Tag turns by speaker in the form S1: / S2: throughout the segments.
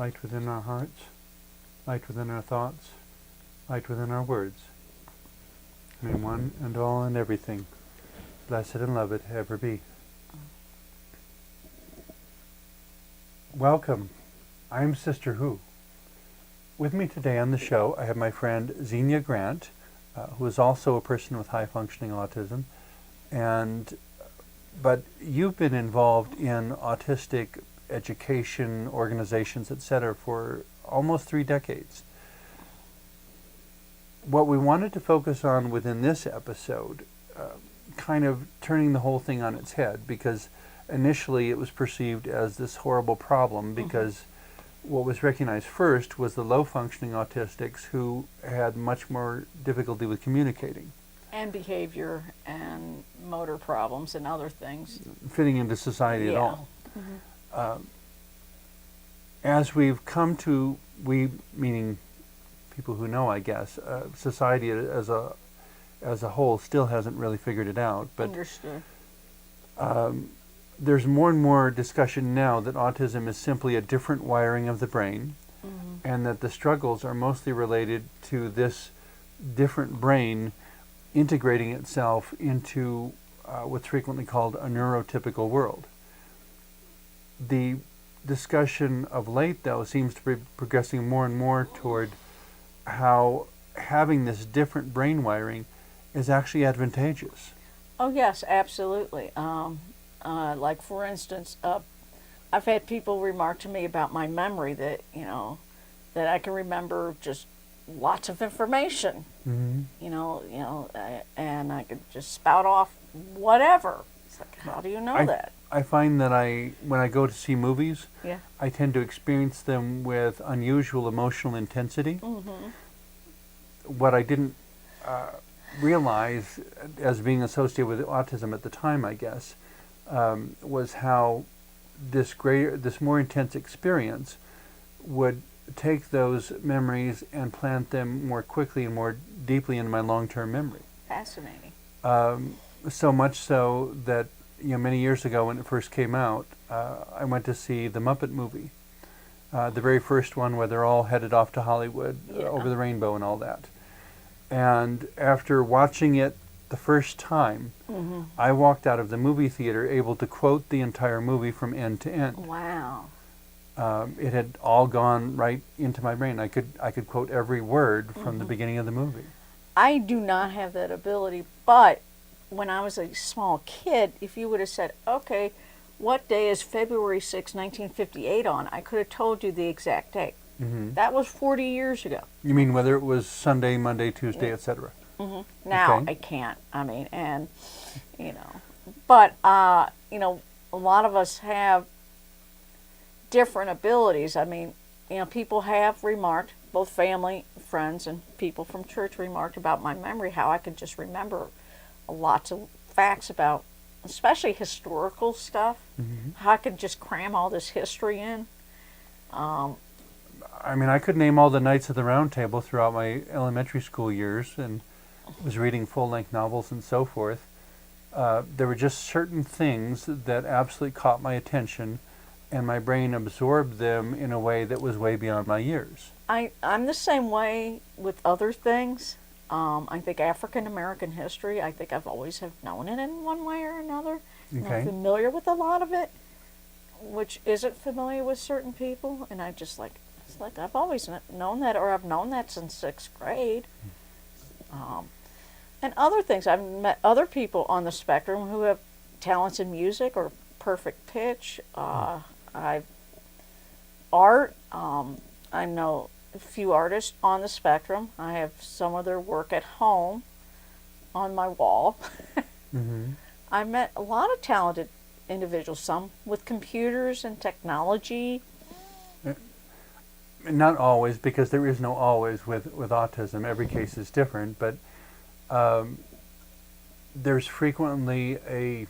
S1: light within our hearts, light within our thoughts, light within our words. May one and all and everything, blessed and loved, ever be. Welcome. I'm Sister Who. With me today on the show, I have my friend Xenia Grant, who is also a person with high-functioning autism, but you've been involved in autistic education, organizations, etc., for almost 3 decades. What we wanted to focus on within this episode, kind of turning the whole thing on its head, because initially it was perceived as this horrible problem, because what was recognized first was the low-functioning autistics who had much more difficulty with communicating.
S2: And behavior and motor problems and other things.
S1: Fitting into society at all.
S2: Mm-hmm.
S1: As we've come to, we meaning people who know, I guess, society as a whole still hasn't really figured it out. But
S2: understood.
S1: There's more and more discussion now that autism is simply a different wiring of the brain, and that the struggles are mostly related to this different brain integrating itself into what's frequently called a neurotypical world. The discussion of late, though, seems to be progressing more and more toward how having this different brain wiring is actually advantageous.
S2: Oh yes, absolutely. Like for instance, I've had people remark to me about my memory that that I can remember just lots of information. And I could just spout off whatever. It's like, how do you know that?
S1: I find that when I go to see movies,
S2: Yeah.
S1: I tend to experience them with unusual emotional intensity. What I didn't realize as being associated with autism at the time, I guess, was how this more intense experience would take those memories and plant them more quickly and more deeply in my long-term memory.
S2: Fascinating.
S1: So much so that many years ago when it first came out, I went to see the Muppet movie, the very first one where they're all headed off to Hollywood over the rainbow and all that. And after watching it the first time, I walked out of the movie theater able to quote the entire movie from end to end.
S2: Wow.
S1: It had all gone right into my brain. I could quote every word from the beginning of the movie.
S2: I do not have that ability, but when I was a small kid, if you would have said, okay, what day is February 6, 1958 on, I could have told you the exact date. That was 40 years ago. You
S1: mean whether it was Sunday, Monday, Tuesday, etc.?
S2: Now I can't. I mean, and but a lot of us have different abilities. I mean, people have remarked, both family, friends, and people from church remarked about my memory, how I could just remember lots of facts about, especially historical stuff, how I could just cram all this history in.
S1: I mean, I could name all the Knights of the Round Table throughout my elementary school years and was reading full-length novels and so forth. There were just certain things that absolutely caught my attention, and my brain absorbed them in a way that was way beyond my years.
S2: I'm the same way with other things. I think African American history, I think I've always have known it in one way or another.
S1: Okay.
S2: I'm familiar with a lot of it, which isn't familiar with certain people, and it's like I've always known that, or I've known that since 6th grade. And other things, I've met other people on the spectrum who have talents in music or perfect pitch. I know a few artists on the spectrum. I have some of their work at home on my wall. I met a lot of talented individuals, some with computers and technology.
S1: Not always, because there is no always with autism. Every case is different, but there's frequently a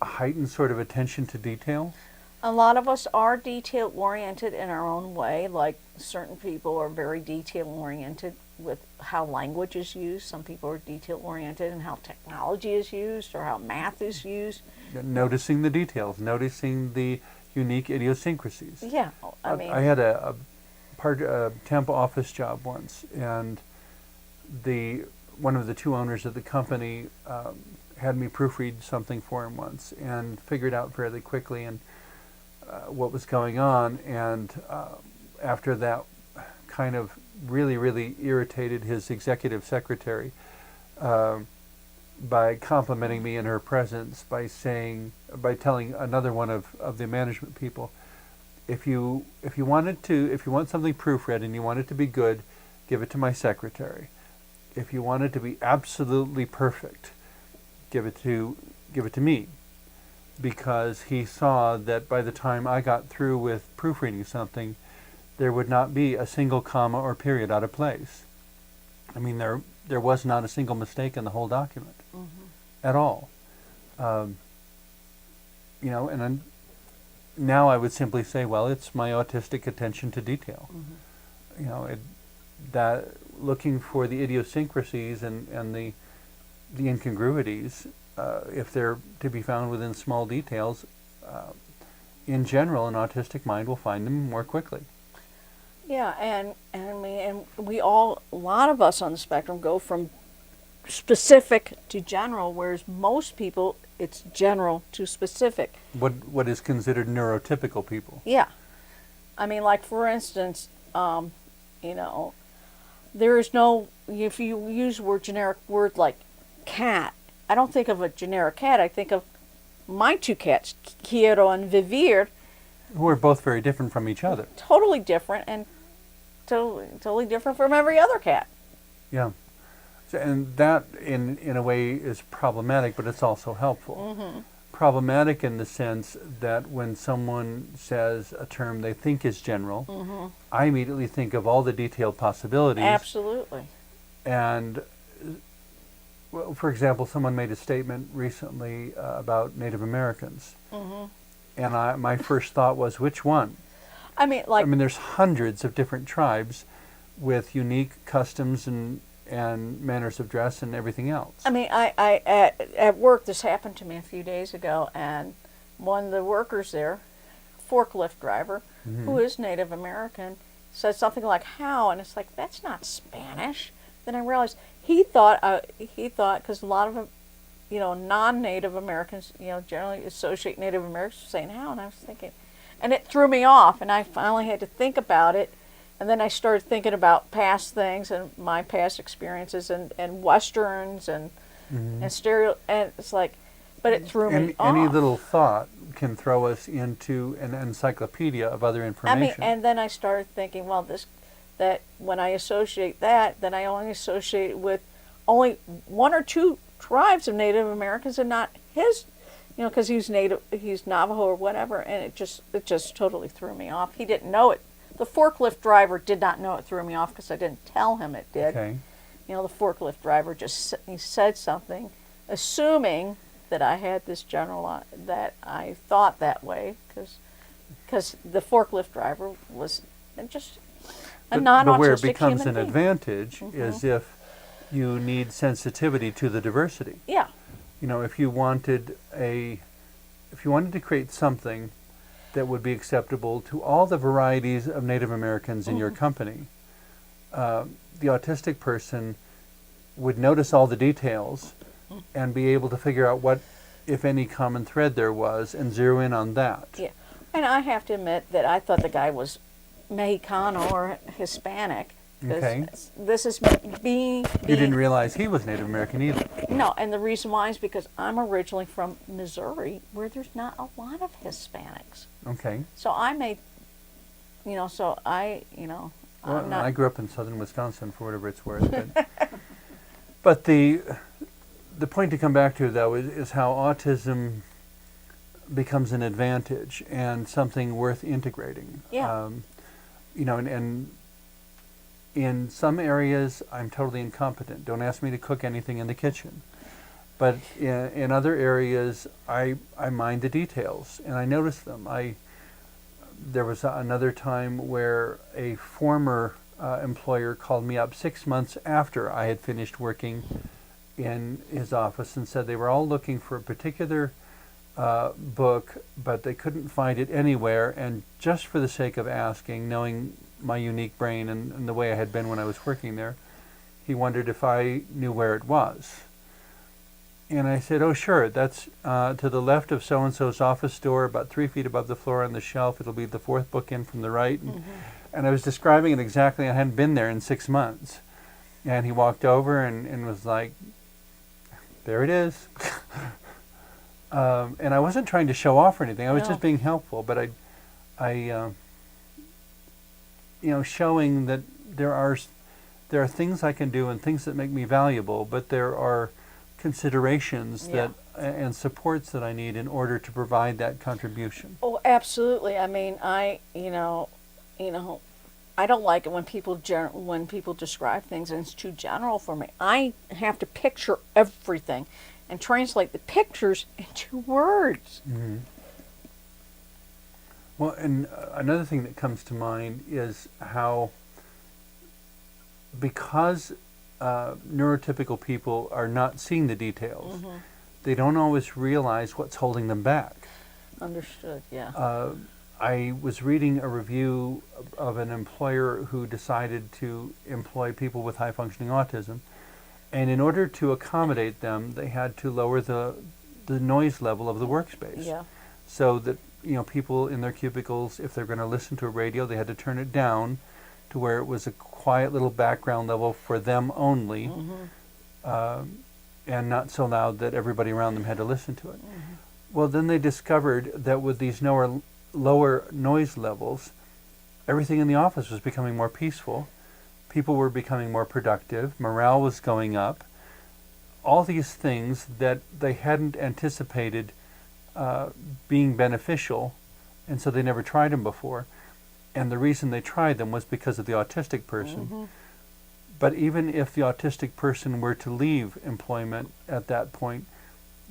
S1: heightened sort of attention to detail.
S2: A lot of us are detail-oriented in our own way, like certain people are very detail-oriented with how language is used. Some people are detail-oriented in how technology is used or how math is used.
S1: Noticing the details, noticing the unique idiosyncrasies.
S2: Yeah, I mean,
S1: I had a temp office job once, and one of the two owners of the company had me proofread something for him once, and figured out fairly quickly and what was going on. And after that, kind of really irritated his executive secretary by complimenting me in her presence, by telling another one of the management people, if you want something proofread and you want it to be good, give it to my secretary. If you want it to be absolutely perfect, give it to me. Because he saw that by the time I got through with proofreading something, there would not be a single comma or period out of place. I mean, there was not a single mistake in the whole document at all. And now I would simply say, well, it's my autistic attention to detail. That looking for the idiosyncrasies and the incongruities, if they're to be found within small details, in general, an autistic mind will find them more quickly.
S2: Yeah, and we all, a lot of us on the spectrum go from specific to general, whereas most people, it's general to specific.
S1: What is considered neurotypical people?
S2: Yeah. I mean, like, for instance, there is no, if you use generic word like cat, I don't think of a generic cat. I think of my two cats, Kiero and Vivir.
S1: Who are both very different from each other.
S2: Totally different, and totally different from every other cat.
S1: Yeah. And that, in a way, is problematic, but it's also helpful. Problematic in the sense that when someone says a term they think is general, I immediately think of all the detailed possibilities.
S2: Absolutely.
S1: And, well, for example, someone made a statement recently about Native Americans. And my first thought was, which one?
S2: I mean,
S1: there's hundreds of different tribes with unique customs and manners of dress and everything else.
S2: I mean, I at work, this happened to me a few days ago, and one of the workers there, forklift driver, who is Native American, said something like "how," and it's like, that's not Spanish. Then I realized he thought, because a lot of non-Native Americans, generally associate Native Americans with saying "how," and I was thinking, and it threw me off, and I finally had to think about it. And then I started thinking about past things and my past experiences and Westerns and stereo, and it's like, but it threw me off.
S1: Any little thought can throw us into an encyclopedia of other information.
S2: I mean, and then I started thinking, well, that when I associate that, then I only associate it with only one or two tribes of Native Americans and not his, because he's Navajo or whatever, and it just totally threw me off. He didn't know it. The forklift driver did not know it threw me off because I didn't tell him it did.
S1: Okay.
S2: The forklift driver he said something, assuming that I had this that I thought that way, because the forklift driver was just a non-autistic
S1: But where it becomes
S2: human
S1: an
S2: being.
S1: Advantage is if you need sensitivity to the diversity.
S2: Yeah.
S1: If you wanted to create something that would be acceptable to all the varieties of Native Americans in your company, the autistic person would notice all the details and be able to figure out what, if any, common thread there was and zero in on that.
S2: Yeah. And I have to admit that I thought the guy was Mexicano or Hispanic.
S1: Okay.
S2: This is me.
S1: You didn't realize he was Native American either.
S2: No, and the reason why is because I'm originally from Missouri, where there's not a lot of Hispanics.
S1: Okay.
S2: So I made,
S1: Well,
S2: I'm not.
S1: I grew up in southern Wisconsin, for whatever it's worth. But the point to come back to, though, is how autism becomes an advantage and something worth integrating.
S2: Yeah.
S1: And in some areas, I'm totally incompetent. Don't ask me to cook anything in the kitchen. But in other areas, I mind the details and I notice them. There was another time where a former employer called me up 6 months after I had finished working in his office and said they were all looking for a particular book, but they couldn't find it anywhere. And just for the sake of asking, knowing my unique brain and the way I had been when I was working there, he wondered if I knew where it was. And I said, oh, sure, that's to the left of so-and-so's office door, about 3 feet above the floor on the shelf. It'll be the fourth book in from the right. And I was describing it exactly. I hadn't been there in 6 months. And he walked over and was like, there it is. And I wasn't trying to show off or anything. I was just being helpful. But I showing that there are things I can do and things that make me valuable, but there are considerations that and supports that I need in order to provide that contribution.
S2: Oh, absolutely. I mean, I don't like it when people describe things and it's too general for me. I have to picture everything and translate the pictures into words.
S1: Mm-hmm. Well, and another thing that comes to mind is how, because neurotypical people are not seeing the details, they don't always realize what's holding them back.
S2: Understood, yeah.
S1: I was reading a review of an employer who decided to employ people with high-functioning autism, and in order to accommodate them, they had to lower the noise level of the workspace.
S2: Yeah.
S1: So that people in their cubicles, if they're going to listen to a radio, they had to turn it down to where it was a quiet little background level for them only, and not so loud that everybody around them had to listen to it. Well, then they discovered that with these lower noise levels, everything in the office was becoming more peaceful. People were becoming more productive. Morale was going up. All these things that they hadn't anticipated being beneficial, and so they never tried them before. And the reason they tried them was because of the autistic person. But even if the autistic person were to leave employment at that point,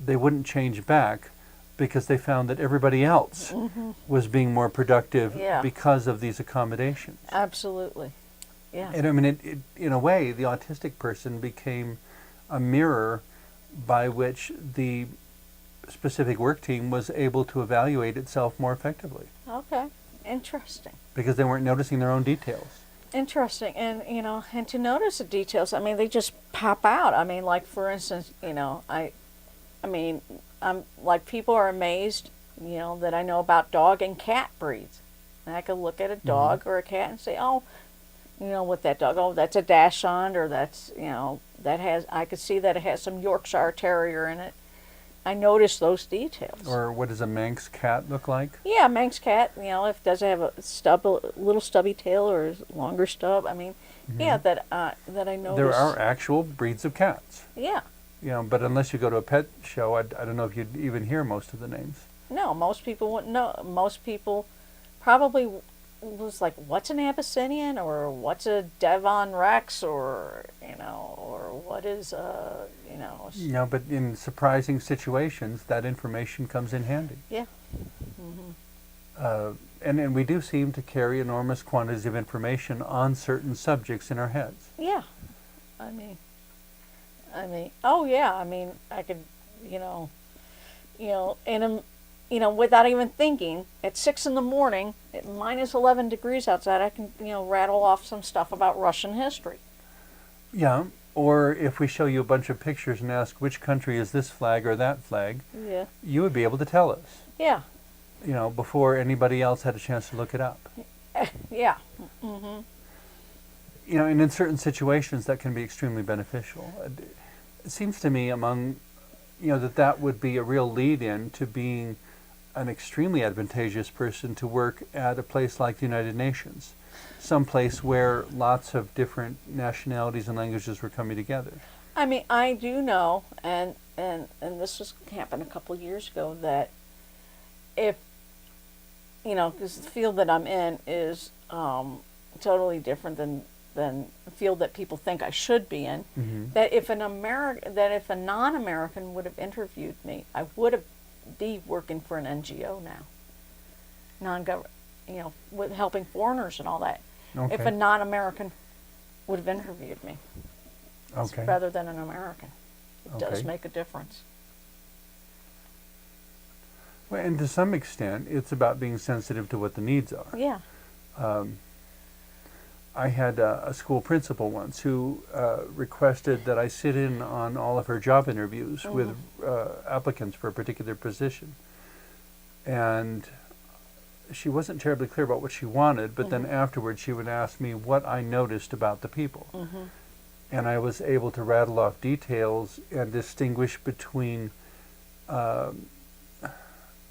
S1: they wouldn't change back, because they found that everybody else was being more productive because of these accommodations.
S2: Absolutely. Yeah.
S1: And I mean, it, in a way, the autistic person became a mirror by which the specific work team was able to evaluate itself more effectively.
S2: Okay. Interesting.
S1: Because they weren't noticing their own details.
S2: Interesting. And, and to notice the details, I mean, they just pop out. I mean, like, for instance, I'm like, people are amazed, that I know about dog and cat breeds. And I could look at a dog or a cat and say, oh, with that dog, oh, that's a Dachshund, or that's, I could see that it has some Yorkshire Terrier in it. I notice those details.
S1: Or what does a Manx cat look like?
S2: Yeah, a Manx cat, if it doesn't have a little stubby tail or a longer stub, I mean, that I notice.
S1: There are actual breeds of cats.
S2: Yeah.
S1: But unless you go to a pet show, I don't know if you'd even hear most of the names.
S2: No, most people wouldn't know. Most people probably was like, what's an Abyssinian, or what's a Devon Rex, or or what is
S1: but in surprising situations, that information comes in handy.
S2: Yeah.
S1: And we do seem to carry enormous quantities of information on certain subjects in our heads.
S2: Yeah. I mean, oh yeah, I mean, I could, without even thinking, at 6 a.m, at minus 11 degrees outside, I can, rattle off some stuff about Russian history.
S1: Yeah, or if we show you a bunch of pictures and ask which country is this flag or that flag, you would be able to tell us.
S2: Yeah.
S1: Before anybody else had a chance to look it up.
S2: Yeah.
S1: And in certain situations that can be extremely beneficial. It seems to me that would be a real lead-in to being an extremely advantageous person to work at a place like the United Nations, some place where lots of different nationalities and languages were coming together.
S2: I mean, I do know, and this happened a couple of years ago, that if, because the field that I'm in is totally different than the field that people think I should be in, that if a non-American would have interviewed me, I would be working for an NGO now, non-government, with helping foreigners and all that.
S1: Okay.
S2: If a non-American would have interviewed me, rather than an American, it does make a difference.
S1: Well, and to some extent, it's about being sensitive to what the needs are.
S2: Yeah.
S1: I had a school principal once who requested that I sit in on all of her job interviews with applicants for a particular position. And she wasn't terribly clear about what she wanted, but then afterwards she would ask me what I noticed about the people. And I was able to rattle off details and distinguish between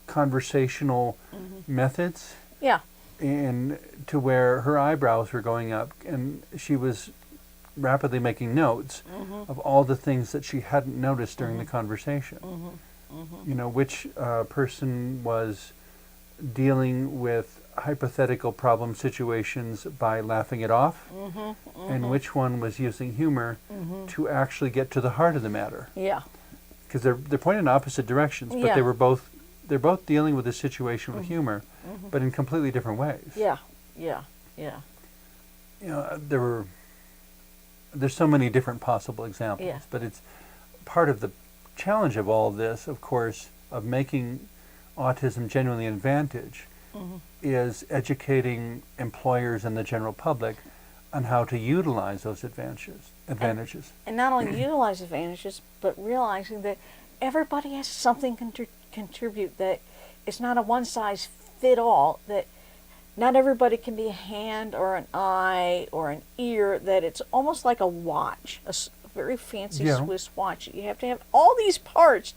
S1: conversational methods.
S2: Yeah.
S1: And to where her eyebrows were going up, and she was rapidly making notes of all the things that she hadn't noticed during the conversation. You know, which person was dealing with hypothetical problem situations by laughing it off, and which one was using humor to actually get to the heart of the matter.
S2: Yeah.
S1: Because they're pointing in opposite directions, but they're both dealing with the situation with humor, but in completely different ways.
S2: Yeah. Yeah. Yeah.
S1: You know, there's so many different possible examples,
S2: Yeah.
S1: but it's part of the challenge of all this, of course, of making autism genuinely an advantage, is educating employers and the general public on how to utilize those advantages.
S2: And not only utilize advantages, but realizing that everybody has something contribute, that it's not a one-size-fit-all, that not everybody can be a hand or an eye or an ear, that it's almost like a watch, a very fancy Swiss watch. You have to have all these parts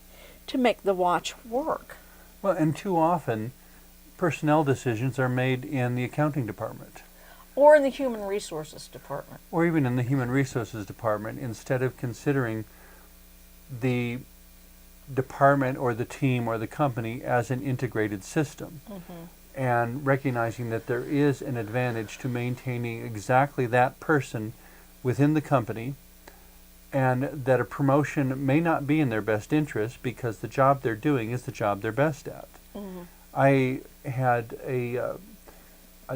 S2: to make the watch work.
S1: Well, and too often, personnel decisions are made in the accounting department.
S2: Or in the human resources department.
S1: Or even in the human resources department, instead of considering the department or the team or the company as an integrated system. And recognizing that there is an advantage to maintaining exactly that person within the company, and that a promotion may not be in their best interest because the job they're doing is the job they're best at. I had a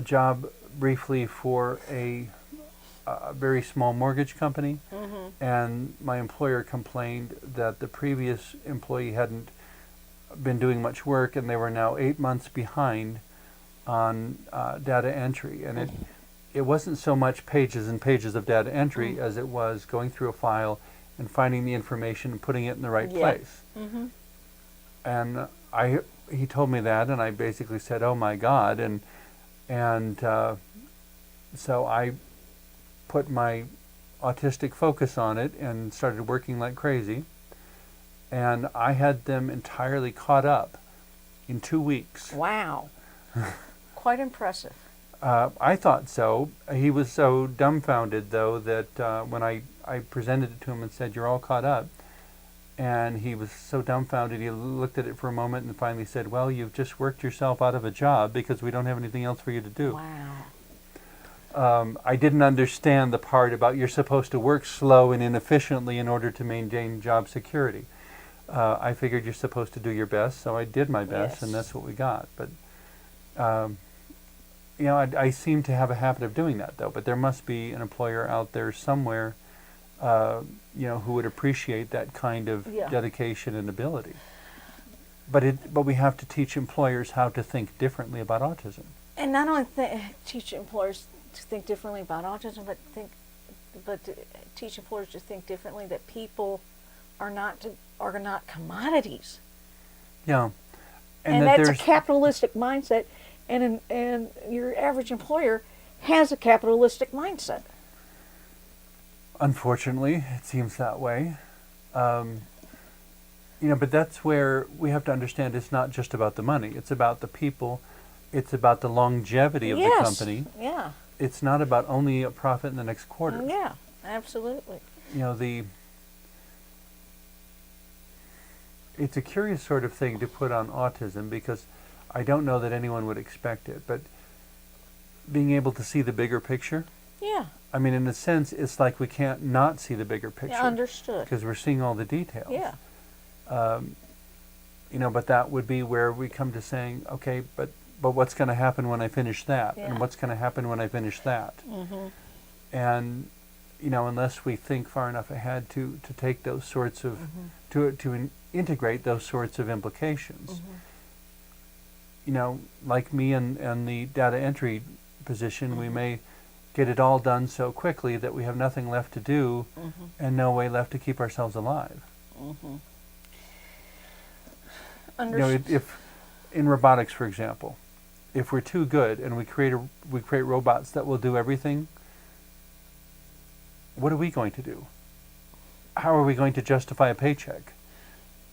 S1: job briefly for a very small mortgage company, and my employer complained that the previous employee hadn't been doing much work, and they were now 8 months behind on data entry. And it wasn't so much pages and pages of data entry as it was going through a file and finding the information and putting it in the right place. And he told me that, and I basically said, "Oh my God!" And so I put my autistic focus on it and started working like crazy. And I had them entirely caught up in 2 weeks.
S2: Wow. Quite impressive.
S1: I thought so. He was so dumbfounded, though, that when I presented it to him and said, "You're all caught up," and he was so dumbfounded, he looked at it for a moment and finally said, "Well, you've just worked yourself out of a job because we don't have anything else for you to do."
S2: Wow.
S1: I didn't understand the part about you're supposed to work slow and inefficiently in order to maintain job security. I figured you're supposed to do your best, so I did my best, and that's what we got. But you know, I seem to have a habit of doing that, though. But there must be an employer out there somewhere, you know, who would appreciate that kind of dedication and ability. But we have to teach employers how to think differently about autism.
S2: And not only teach employers to think differently about autism, but to teach employers to think differently that people are not commodities.
S1: Yeah,
S2: and that's a capitalistic mindset, and your average employer has a capitalistic mindset.
S1: Unfortunately, it seems that way. You know, but that's where we have to understand it's not just about the money. It's about the people. It's about the longevity of the company.
S2: Yeah.
S1: It's not about only a profit in the next quarter.
S2: Yeah, absolutely.
S1: You know, it's a curious sort of thing to put on autism, because I don't know that anyone would expect it, but being able to see the bigger picture.
S2: Yeah.
S1: I mean, in a sense, it's like we can't not see the bigger picture.
S2: Yeah, understood.
S1: Because we're seeing all the details.
S2: Yeah.
S1: You know, but that would be where we come to saying, okay, but what's going to happen when I finish that?
S2: Yeah.
S1: And what's going to happen when I finish that?
S2: Mm-hmm.
S1: And, you know, unless we think far enough ahead to take those sorts of, to integrate those sorts of implications, like me and the data entry position, we may get it all done so quickly that we have nothing left to do and no way left to keep ourselves alive. If in robotics, for example, if we're too good and we create robots that will do everything, what are we going to do? How are we going to justify a paycheck?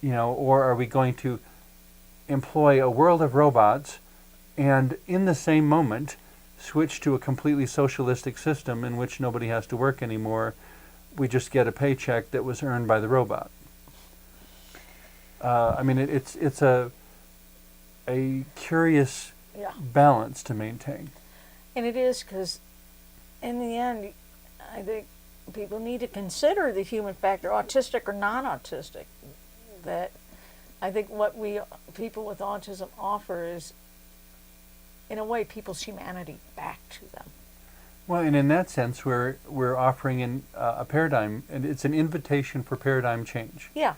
S1: Or are we going to employ a world of robots and in the same moment switch to a completely socialistic system in which nobody has to work anymore? We just get a paycheck that was earned by the robot. It's a curious balance to maintain.
S2: And it is, because in the end, I think people need to consider the human factor, autistic or non-autistic. That I think what people with autism offer is, in a way, people's humanity back to them.
S1: Well, and in that sense, we're offering a paradigm, and it's an invitation for paradigm change.
S2: Yeah.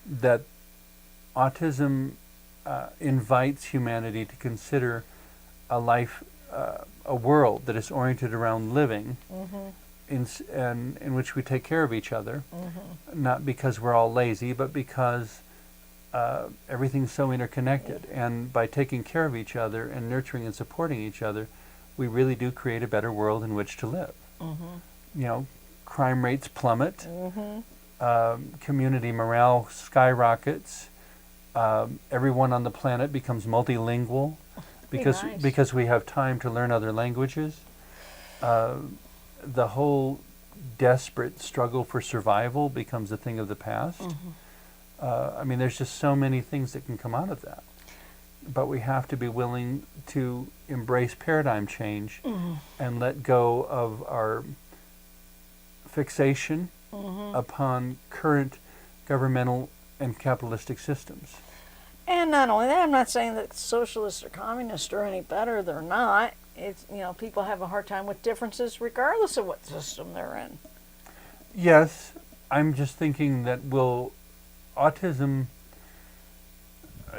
S1: That autism invites humanity to consider a life, a world that is oriented around living, in which we take care of each other, not because we're all lazy, but because everything's so interconnected. And by taking care of each other and nurturing and supporting each other, we really do create a better world in which to live. Crime rates plummet, community morale skyrockets, everyone on the planet becomes multilingual because we have time to learn other languages. The whole desperate struggle for survival becomes a thing of the past. There's just so many things that can come out of that. But we have to be willing to embrace paradigm change and let go of our fixation upon current governmental and capitalistic systems.
S2: And not only that, I'm not saying that socialists or communists are any better. They're not. It's, people have a hard time with differences regardless of what system they're in.
S1: Yes, I'm just thinking that autism,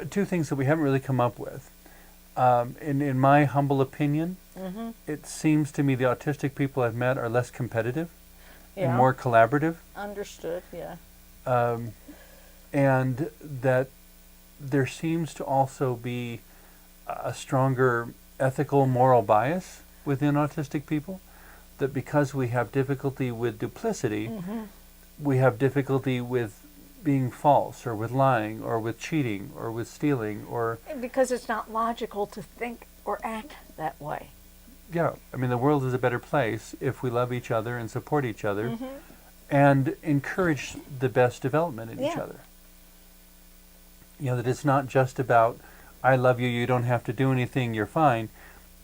S1: two things that we haven't really come up with. In my humble opinion, it seems to me the autistic people I've met are less competitive and more collaborative.
S2: Understood, yeah.
S1: And that there seems to also be a stronger ethical, moral bias within autistic people, that because we have difficulty with duplicity, we have difficulty with being false, or with lying, or with cheating, or with stealing, or...
S2: Because it's not logical to think or act that way.
S1: Yeah, the world is a better place if we love each other and support each other and encourage the best development in each other. That it's not just about, I love you, you don't have to do anything, you're fine.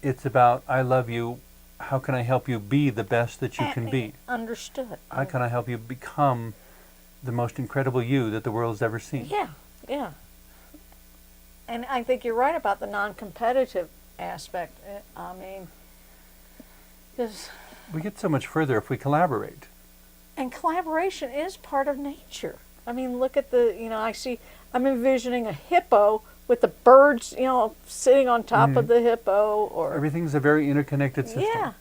S1: It's about, I love you, how can I help you be the best that you can be?
S2: Understood.
S1: How can I help you become the most incredible you that the world's ever seen?
S2: Yeah. And I think you're right about the non-competitive aspect. Because
S1: we get so much further if we collaborate.
S2: And collaboration is part of nature. Look at I'm envisioning a hippo with the birds, sitting on top of the hippo, or...
S1: Everything's a very interconnected system.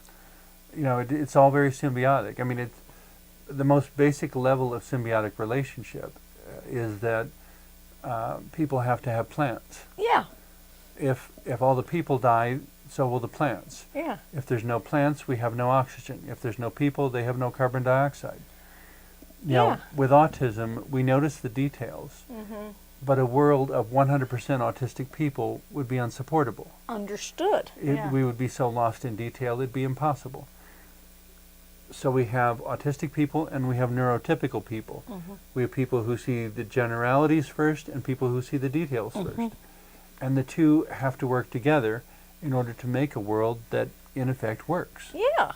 S2: Yeah.
S1: It's all very symbiotic. It's the most basic level of symbiotic relationship is that people have to have plants.
S2: Yeah.
S1: If all the people die, so will the plants.
S2: Yeah.
S1: If there's no plants, we have no oxygen. If there's no people, they have no carbon dioxide. With autism, we notice the details, but a world of 100% autistic people would be unsupportable.
S2: Understood.
S1: We would be so lost in detail, it'd be impossible. So we have autistic people and we have neurotypical people. We have people who see the generalities first and people who see the details first. And the two have to work together in order to make a world that, in effect, works.
S2: Yeah,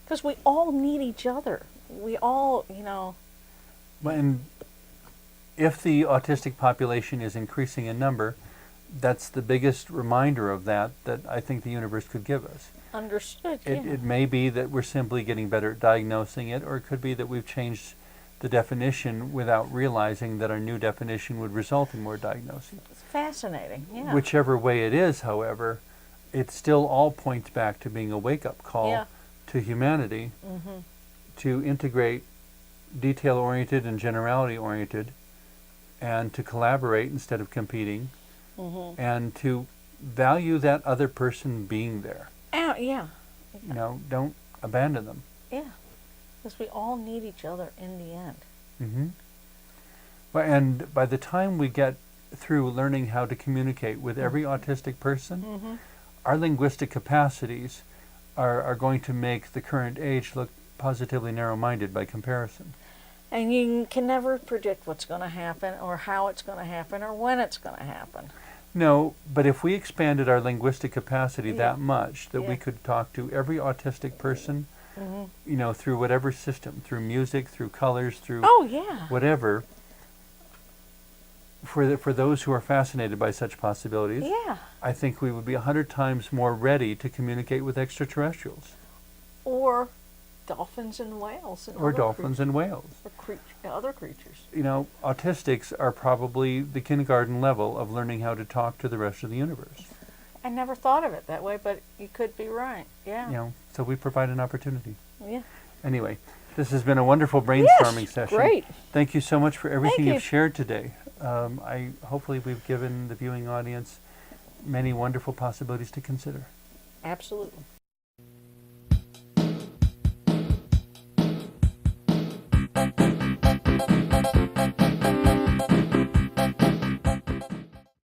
S2: because we all need each other. We all,
S1: And if the autistic population is increasing in number, that's the biggest reminder of that I think the universe could give us.
S2: Understood,
S1: It may be that we're simply getting better at diagnosing it, or it could be that we've changed the definition without realizing that our new definition would result in more diagnoses.
S2: It's fascinating, yeah.
S1: Whichever way it is, however, it still all points back to being a wake-up call
S2: Yeah.
S1: to humanity to integrate detail-oriented and generality-oriented, and to collaborate instead of competing, and to value that other person being there.
S2: Yeah,
S1: You know, don't abandon them.
S2: yeah. Because we all need each other in the end.
S1: Well, and by the time we get through learning how to communicate with every autistic person, our linguistic capacities are going to make the current age look positively narrow-minded by comparison.
S2: And you can never predict what's going to happen or how it's going to happen or when it's going to happen.
S1: No, but if we expanded our linguistic capacity that much that we
S2: Yeah.
S1: could talk to every autistic person, you know, through whatever system, through music, through colors, through
S2: Oh, yeah.
S1: whatever, for those who are fascinated by such possibilities,
S2: Yeah.
S1: I think we would be 100 times more ready to communicate with extraterrestrials.
S2: Or dolphins and whales. And
S1: Or
S2: other
S1: dolphins and whales.
S2: Or other creatures.
S1: You know, autistics are probably the kindergarten level of learning how to talk to the rest of the universe.
S2: I never thought of it that way, but you could be right. Yeah.
S1: You know, so we provide an opportunity.
S2: Yeah.
S1: Anyway, this has been a wonderful brainstorming
S2: Yes,
S1: session.
S2: great.
S1: Thank you so much for everything
S2: you.
S1: you've shared today. Hopefully we've given the viewing audience many wonderful possibilities to consider.
S2: Absolutely.